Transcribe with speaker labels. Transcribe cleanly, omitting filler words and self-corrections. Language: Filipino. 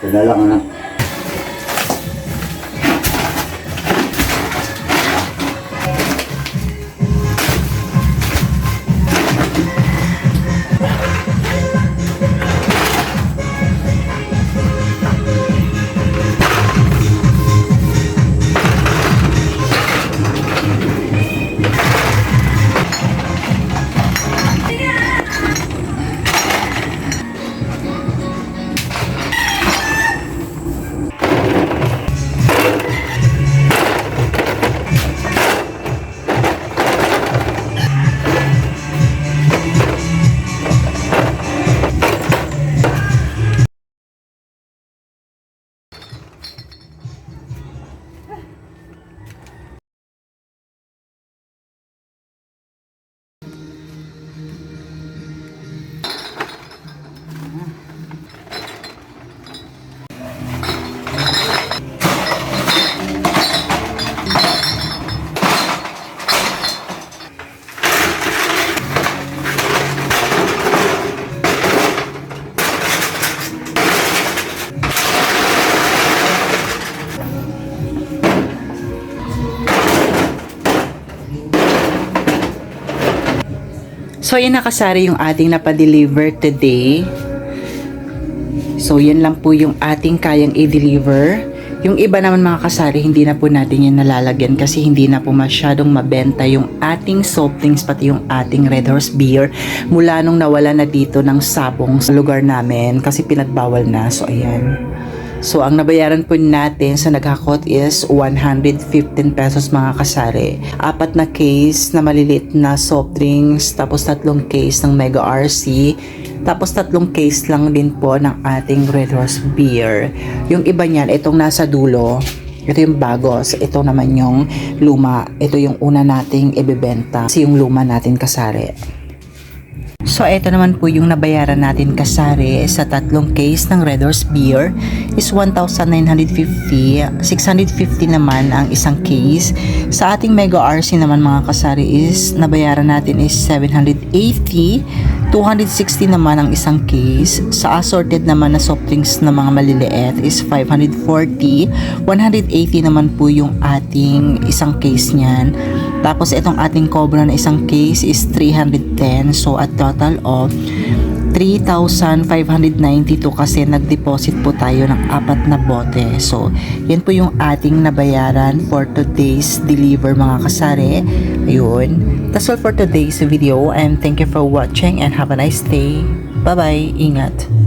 Speaker 1: Ito na lang na.
Speaker 2: So, yan nakasari yung ating napadeliver today. So, yan lang po yung ating kayang i-deliver. Yung iba naman mga kasari, hindi na po natin yan nalalagyan kasi hindi na po masyadong mabenta yung ating soft drinks pati yung ating Red Horse Beer mula nung nawala na dito ng sabong sa lugar namin kasi pinagbawal na. So, ayan. So, ang nabayaran po natin sa naghakot is 115 pesos mga kasari. 4 na case na maliliit na soft drinks, tapos 3 case ng Mega RC, tapos 3 case lang din po ng ating Red Horse Beer. Yung iba niyan, itong nasa dulo, ito yung bago. So, ito naman yung luma. Ito yung una nating ibebenta. Kasi yung luma natin kasari. So, ito naman po yung nabayaran natin kasari sa 3 case ng Red Horse Beer is 1,950. 650 naman ang isang case. Sa ating Mega RC naman mga kasari is nabayaran natin is 780. 260 naman ang isang case. Sa assorted naman na soft drinks na mga maliliit is 540. 180 naman po yung ating isang case niyan. Tapos itong ating Cobra na isang case is 310. So at total of 3,592 kasi nag-deposit po tayo ng 4 na bote. So yan po yung ating nabayaran for today's deliver mga kasari. Ayun. That's all for today's video and thank you for watching and have a nice day. Bye bye. Ingat.